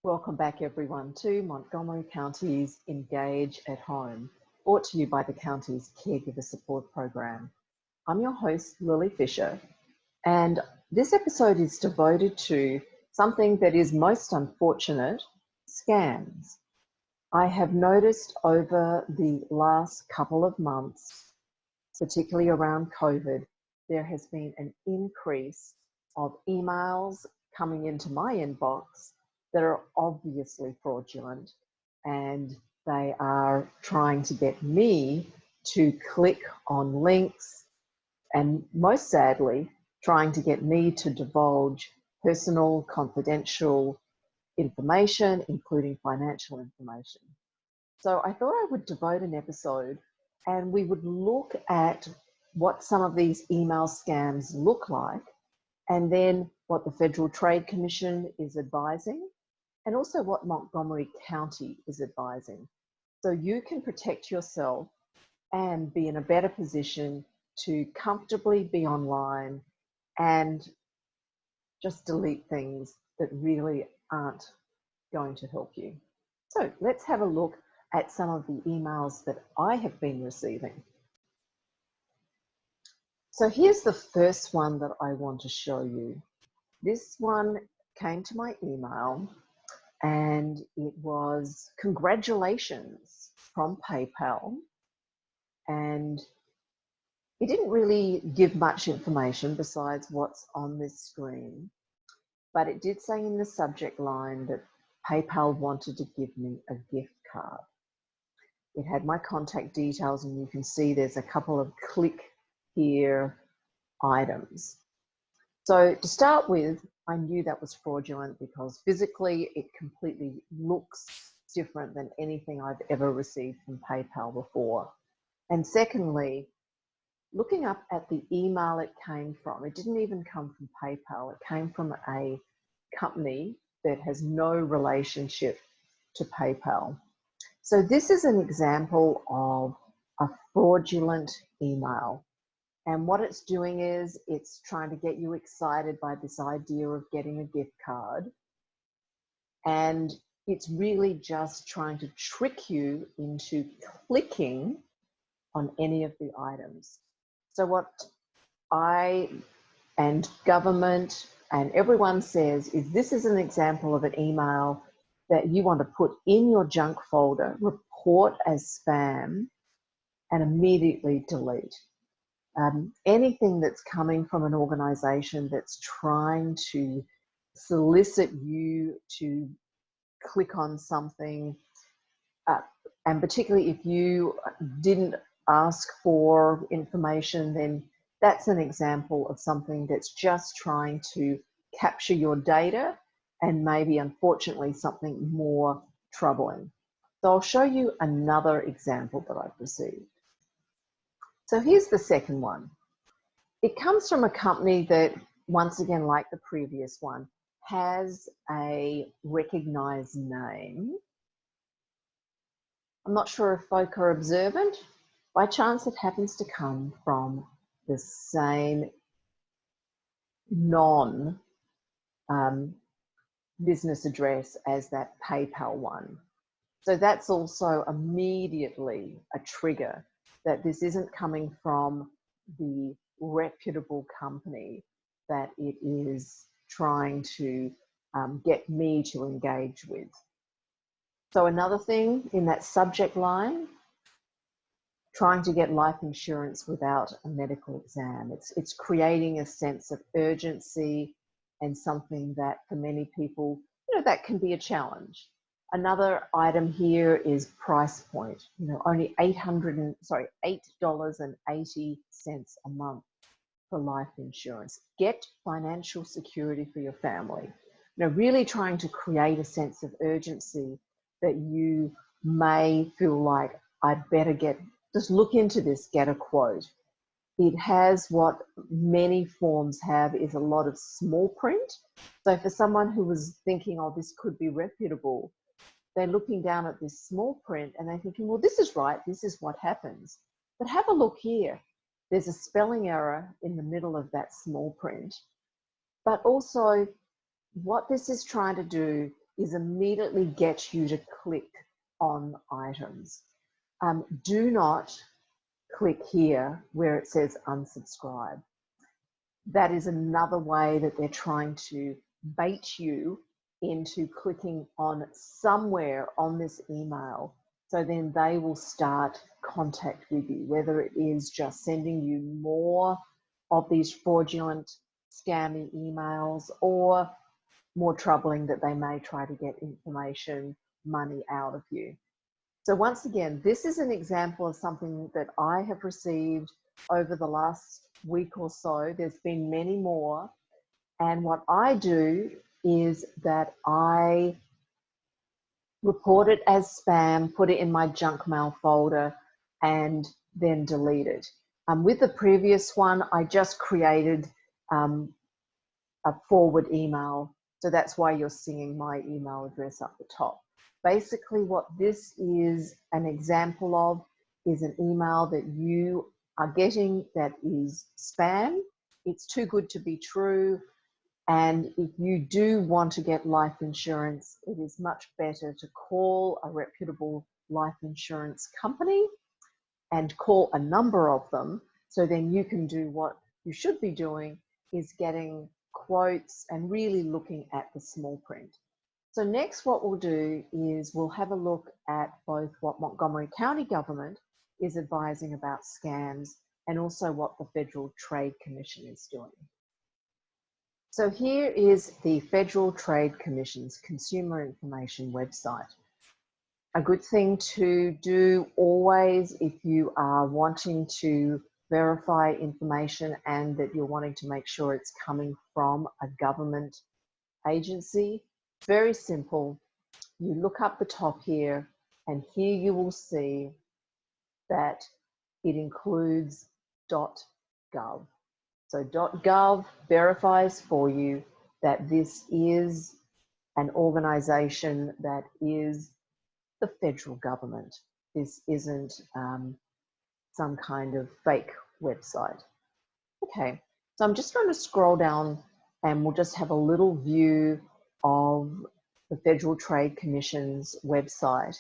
Welcome back everyone to Montgomery County's Engage at Home, brought to you by the county's Caregiver Support Program. I'm your host, Lylie Fisher, and this episode is devoted to something that is most unfortunate, scams. I have noticed over the last couple of months, particularly around COVID, there has been an increase of emails coming into my inbox that are obviously fraudulent, and they are trying to get me to click on links and, most sadly, trying to get me to divulge personal, confidential information, including financial information. So I thought I would devote an episode and we would look at what some of these email scams look like, and then what the Federal Trade Commission is advising, and also what Montgomery County is advising. So you can protect yourself and be in a better position to comfortably be online and just delete things that really aren't going to help you. So let's have a look at some of the emails that I have been receiving. So here's the first one that I want to show you. This one came to my email and it was congratulations from PayPal, and it didn't really give much information besides what's on this screen, but it did say in the subject line that PayPal wanted to give me a gift card. It had my contact details, and you can see there's a couple of click here items. So to start with, I knew that was fraudulent because physically it completely looks different than anything I've ever received from PayPal before. And secondly, looking up at the email it came from, it didn't even come from PayPal. It came from a company that has no relationship to PayPal. So this is an example of a fraudulent email. And what it's doing is it's trying to get you excited by this idea of getting a gift card. And it's really just trying to trick you into clicking on any of the items. So what I and government and everyone says is this is an example of an email that you want to put in your junk folder, report as spam, and immediately delete. Anything that's coming from an organization that's trying to solicit you to click on something, and particularly if you didn't ask for information, then that's an example of something that's just trying to capture your data, and maybe unfortunately something more troubling. So I'll show you another example that I've received. So here's the second one. It comes from a company that, once again, like the previous one, has a recognized name. I'm not sure if folk are observant. By chance, it happens to come from the same non-business address as that PayPal one. So that's also immediately a trigger that this isn't coming from the reputable company that it is trying to get me to engage with. So another thing in that subject line, trying to get life insurance without a medical exam. It's creating a sense of urgency and something that for many people, that can be a challenge. Another item here is price point. Only $8.80 a month for life insurance. Get financial security for your family. Really trying to create a sense of urgency that you may feel like I'd better just look into this, get a quote. It has what many forms have is a lot of small print. So for someone who was thinking, oh, this could be reputable, they're looking down at this small print and they're thinking, well, this is right, this is what happens. But have a look here. There's a spelling error in the middle of that small print. But also what this is trying to do is immediately get you to click on items. Do not click here where it says unsubscribe. That is another way that they're trying to bait you into clicking on somewhere on this email. So then they will start contact with you, whether it is just sending you more of these fraudulent, scammy emails, or more troubling that they may try to get information, money out of you. So once again, this is an example of something that I have received over the last week or so. There's been many more. And what I do is that I report it as spam, put it in my junk mail folder, and then delete it. With the previous one, I just created a forward email. So that's why you're seeing my email address up the top. Basically, what this is an example of is an email that you are getting that is spam. It's too good to be true. And if you do want to get life insurance, it is much better to call a reputable life insurance company and call a number of them. So then you can do what you should be doing, is getting quotes and really looking at the small print. So next what we'll do is we'll have a look at both what Montgomery County government is advising about scams and also what the Federal Trade Commission is doing. So here is the Federal Trade Commission's Consumer Information website. A good thing to do always if you are wanting to verify information and that you're wanting to make sure it's coming from a government agency. Very simple. You look up the top here, and here you will see that it includes .gov. So .gov verifies for you that this is an organization that is the federal government. This isn't some kind of fake website. Okay, so I'm just going to scroll down and we'll just have a little view of the Federal Trade Commission's website.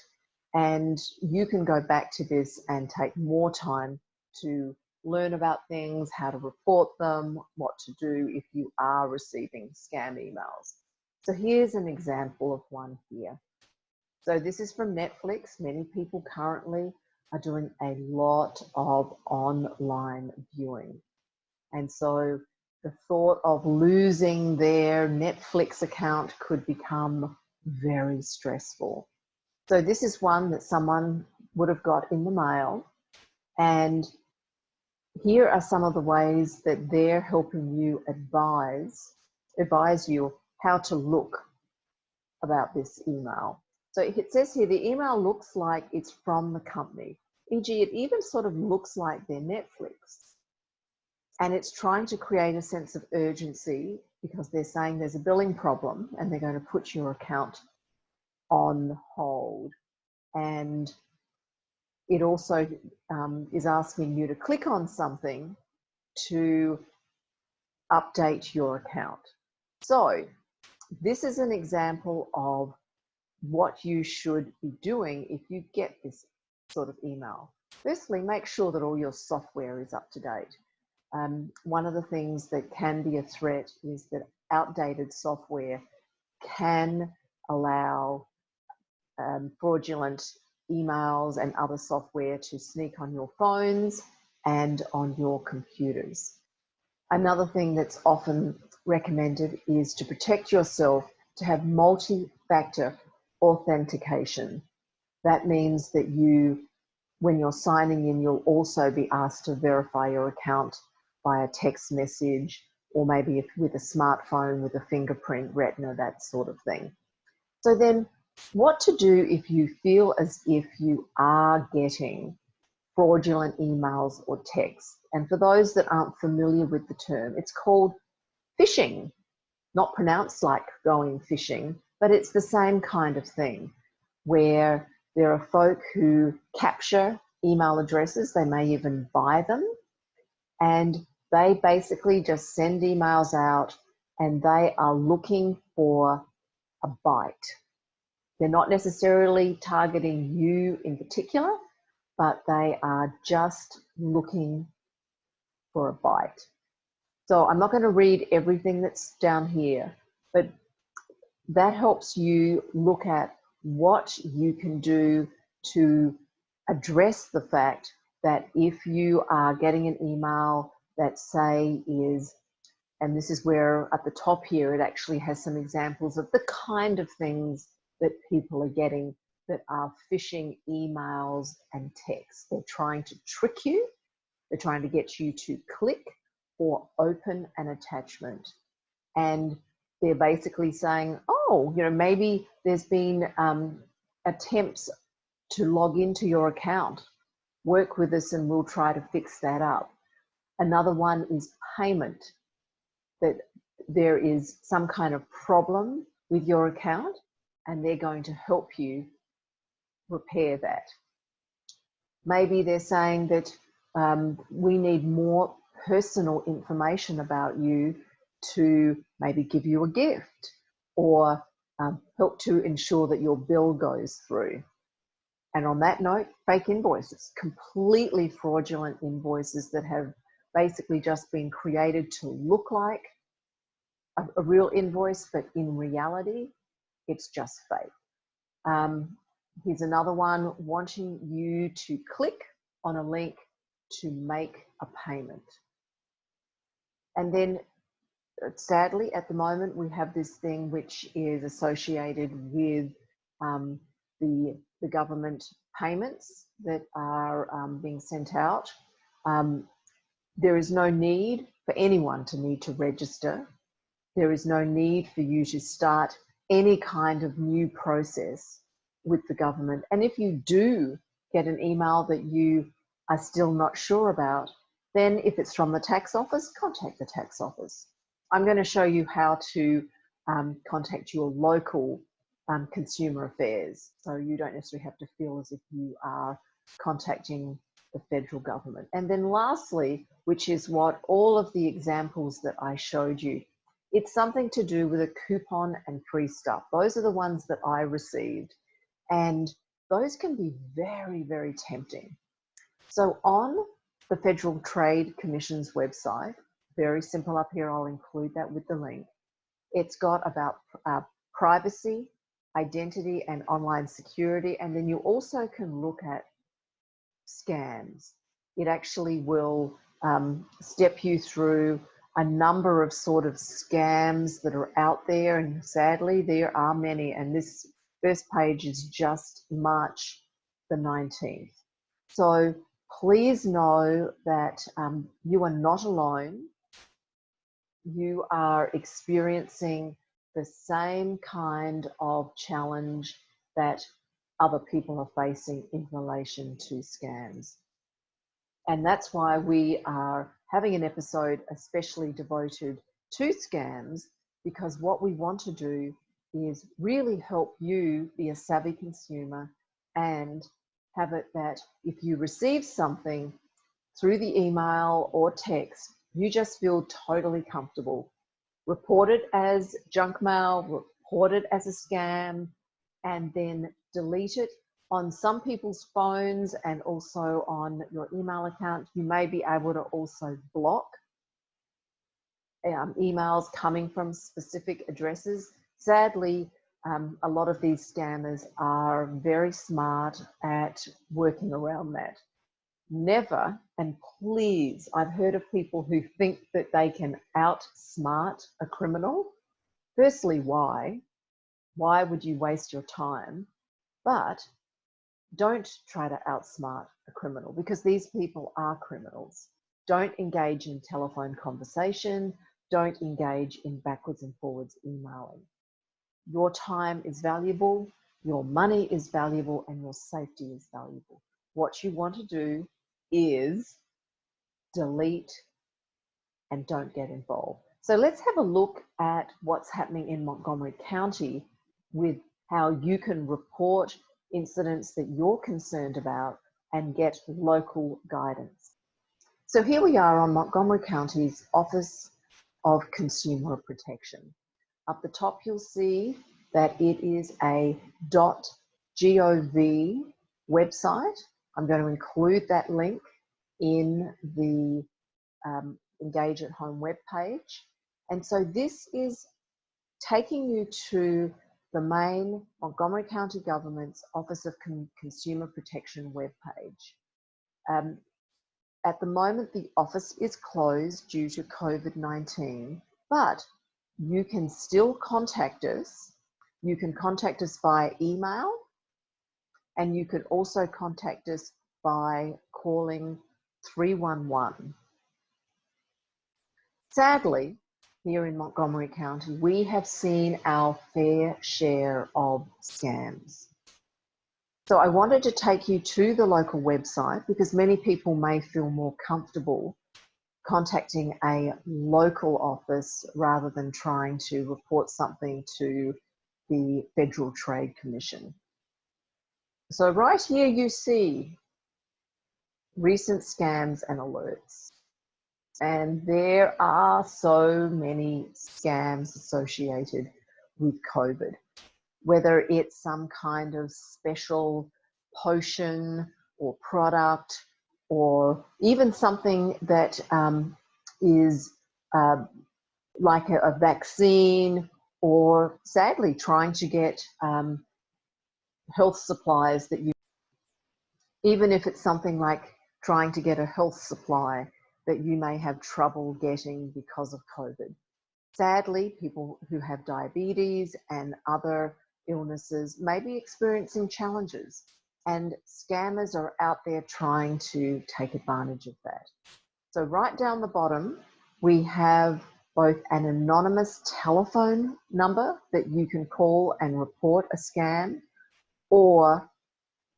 And you can go back to this and take more time to learn about things, how to report them, what to do if you are receiving scam emails. So here's an example of one here. So this is from Netflix. Many people currently are doing a lot of online viewing. And so the thought of losing their Netflix account could become very stressful. So this is one that someone would have got in the mail. And here are some of the ways that they're helping you advise you how to look about this email. So it says here, the email looks like it's from the company. E.g., it even sort of looks like they're Netflix. And it's trying to create a sense of urgency because they're saying there's a billing problem and they're going to put your account on hold. And it also is asking you to click on something to update your account. So this is an example of what you should be doing if you get this sort of email. Firstly, make sure that all your software is up to date. One of the things that can be a threat is that outdated software can allow fraudulent emails and other software to sneak on your phones and on your computers. Another thing that's often recommended is to protect yourself to have multi-factor authentication. That means that when you're signing in, you'll also be asked to verify your account via text message, or maybe with a smartphone with a fingerprint, retina, that sort of thing. So then what to do if you feel as if you are getting fraudulent emails or texts. And for those that aren't familiar with the term, it's called phishing. Not pronounced like going fishing, but it's the same kind of thing where there are folk who capture email addresses. They may even buy them, and they basically just send emails out and they are looking for a bite. They're not necessarily targeting you in particular, but they are just looking for a bite. So I'm not going to read everything that's down here, but that helps you look at what you can do to address the fact that if you are getting an email that, say, is, and this is where at the top here it actually has some examples of the kind of things that people are getting that are phishing emails and texts. They're trying to trick you. They're trying to get you to click or open an attachment. And they're basically saying, oh, maybe there's been attempts to log into your account. Work with us and we'll try to fix that up. Another one is payment, that there is some kind of problem with your account and they're going to help you repair that. Maybe they're saying that we need more personal information about you to maybe give you a gift or help to ensure that your bill goes through. And on that note, fake invoices, completely fraudulent invoices that have basically just been created to look like a real invoice, but in reality, it's just fake. Here's another one wanting you to click on a link to make a payment. And then sadly, at the moment, we have this thing which is associated with the government payments that are being sent out. There is no need for anyone to need to register. There is no need for you to start any kind of new process with the government. And if you do get an email that you are still not sure about, then if it's from the tax office, contact the tax office. I'm going to show you how to contact your local consumer affairs, so you don't necessarily have to feel as if you are contacting the federal government. And then lastly, which is what all of the examples that I showed you, it's something to do with a coupon and free stuff. Those are the ones that I received, and those can be very, very tempting. So on the Federal Trade Commission's website, very simple up here, I'll include that with the link. It's got about privacy, identity, and online security, and then you also can look at scams. It actually will step you through a number of sort of scams that are out there, and sadly there are many, and this first page is just March the 19th. So please know that you are not alone. You are experiencing the same kind of challenge that other people are facing in relation to scams. And that's why we are having an episode especially devoted to scams, because what we want to do is really help you be a savvy consumer and have it that if you receive something through the email or text, you just feel totally comfortable. Report it as junk mail, report it as a scam, and then delete it. On some people's phones and also on your email account, you may be able to also block emails coming from specific addresses. Sadly, a lot of these scammers are very smart at working around that. Never, and please, I've heard of people who think that they can outsmart a criminal. Firstly, why? Why would you waste your time? But don't try to outsmart a criminal, because these people are criminals. Don't engage in telephone conversation. Don't engage in backwards and forwards emailing. Your time is valuable, your money is valuable, and your safety is valuable. What you want to do is delete and don't get involved. So let's have a look at what's happening in Montgomery County with how you can report incidents that you're concerned about and get local guidance. So here we are on Montgomery County's Office of Consumer Protection. Up the top, you'll see that it is a .gov website. I'm going to include that link in the Engage at Home webpage. And so this is taking you to the main Montgomery County Government's Office of Consumer Protection webpage. At the moment, the office is closed due to COVID-19, but you can still contact us. You can contact us via email, and you could also contact us by calling 311. Sadly, here in Montgomery County, we have seen our fair share of scams. So I wanted to take you to the local website because many people may feel more comfortable contacting a local office rather than trying to report something to the Federal Trade Commission. So right here you see recent scams and alerts. And there are so many scams associated with COVID, whether it's some kind of special potion or product, or even something that is like a vaccine, or sadly trying to get health supplies that you, even if it's something like trying to get a health supply that you may have trouble getting because of COVID. Sadly, people who have diabetes and other illnesses may be experiencing challenges, and scammers are out there trying to take advantage of that. So right down the bottom, we have both an anonymous telephone number that you can call and report a scam, or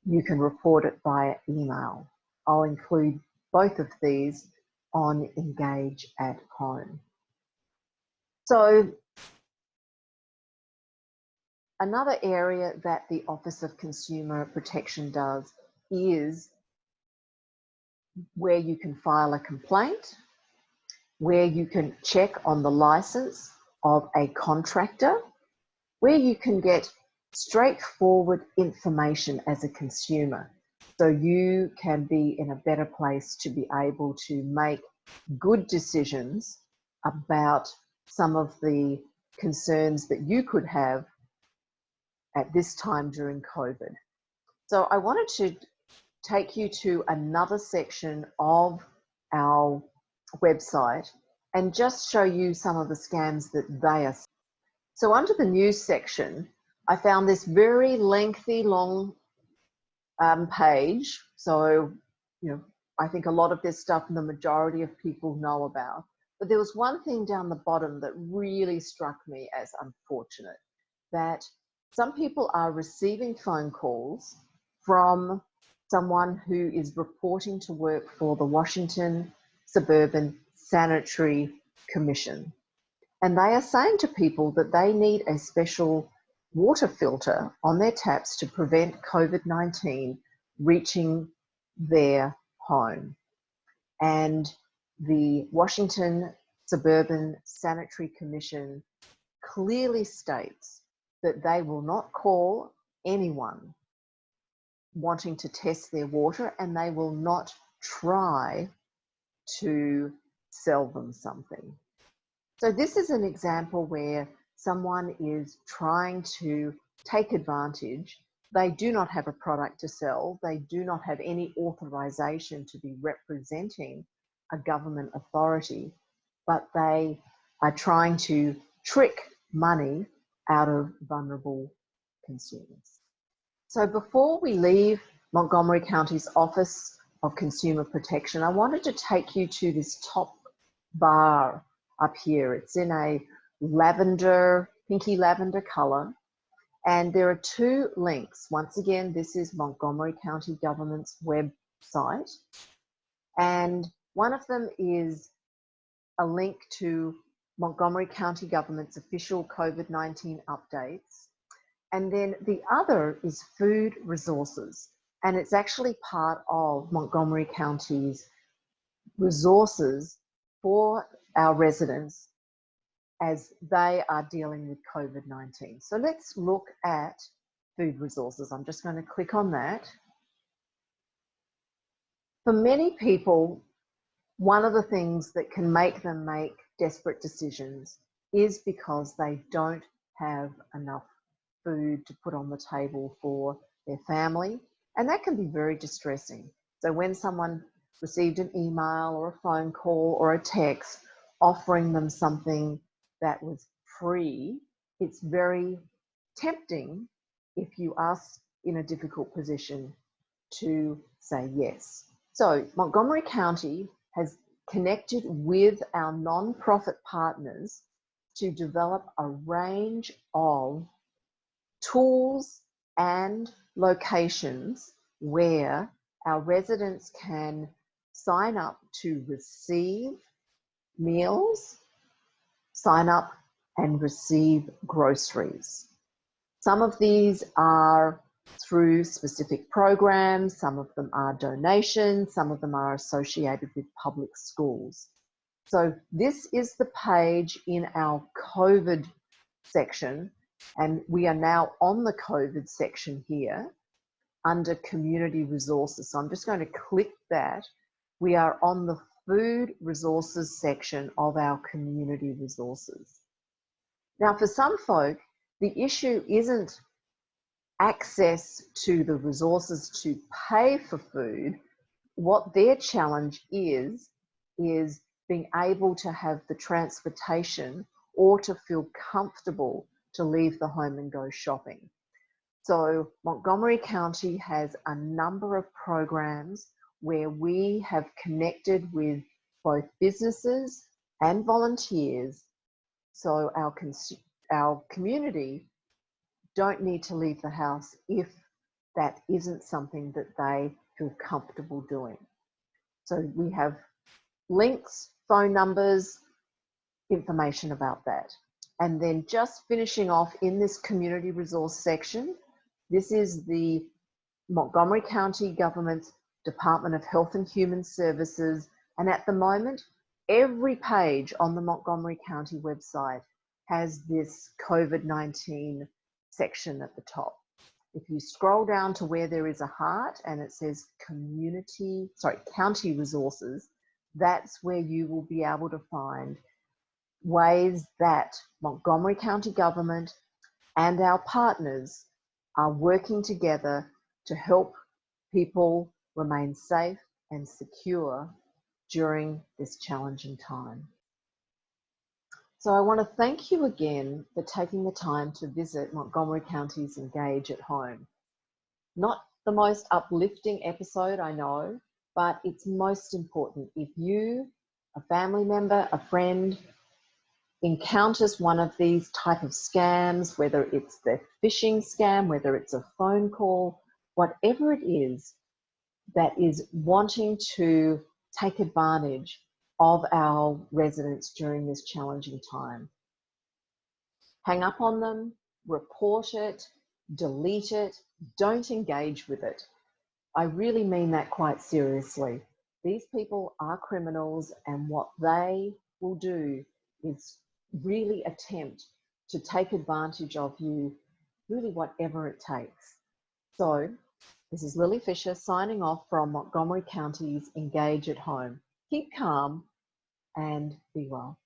you can report it via email. I'll include both of these on Engage at Home. So another area that the Office of Consumer Protection does is where you can file a complaint, where you can check on the license of a contractor, where you can get straightforward information as a consumer, so you can be in a better place to be able to make good decisions about some of the concerns that you could have at this time during COVID. So I wanted to take you to another section of our website and just show you some of the scams that they are. So under the news section, I found this very lengthy, long page. So, I think a lot of this stuff the majority of people know about. But there was one thing down the bottom that really struck me as unfortunate, that some people are receiving phone calls from someone who is reporting to work for the Washington Suburban Sanitary Commission. And they are saying to people that they need a special water filter on their taps to prevent COVID-19 reaching their home. And the Washington Suburban Sanitary Commission clearly states that they will not call anyone wanting to test their water, and they will not try to sell them something. So this is an example where someone is trying to take advantage. They do not have a product to sell. They do not have any authorization to be representing a government authority, but they are trying to trick money out of vulnerable consumers. So before we leave Montgomery County's Office of Consumer Protection, I wanted to take you to this top bar up here. It's in a lavender, pinky lavender color. And there are two links. Once again, this is Montgomery County Government's website. And one of them is a link to Montgomery County Government's official COVID-19 updates. And then the other is food resources. And it's actually part of Montgomery County's resources for our residents. as they are dealing with COVID-19. So let's look at food resources. I'm just going to click on that. For many people, one of the things that can make them make desperate decisions is because they don't have enough food to put on the table for their family, and that can be very distressing. So when someone received an email or a phone call or a text offering them something that was free, it's very tempting, if you are in a difficult position, to say yes. So Montgomery County has connected with our non-profit partners to develop a range of tools and locations where our residents can sign up to receive meals, sign up and receive groceries. Some of these are through specific programs, some of them are donations, some of them are associated with public schools. So this is the page in our COVID section, and we are now on the COVID section here under community resources. So I'm just going to click that. We are on the food resources section of our community resources. Now, for some folk, the issue isn't access to the resources to pay for food. What their challenge is being able to have the transportation or to feel comfortable to leave the home and go shopping. So Montgomery County has a number of programs where we have connected with both businesses and volunteers, so our community don't need to leave the house if that isn't something that they feel comfortable doing. So we have links, phone numbers, information about that. And then just finishing off in this community resource section, this is the Montgomery County Government's Department of Health and Human Services. And at the moment, every page on the Montgomery County website has this COVID-19 section at the top. If you scroll down to where there is a heart and it says county resources, that's where you will be able to find ways that Montgomery County government and our partners are working together to help people remain safe and secure during this challenging time. So I want to thank you again for taking the time to visit Montgomery County's Engage at Home. Not the most uplifting episode, I know, but it's most important. If you, a family member, a friend, encounters one of these type of scams, whether it's the phishing scam, whether it's a phone call, whatever it is that is wanting to take advantage of our residents during this challenging time, hang up on them, report it, delete it, don't engage with it. I really mean that quite seriously. These people are criminals, and what they will do is really attempt to take advantage of you, really whatever it takes. So this is Lylie Fisher signing off from Montgomery County's Engage at Home. Keep calm and be well.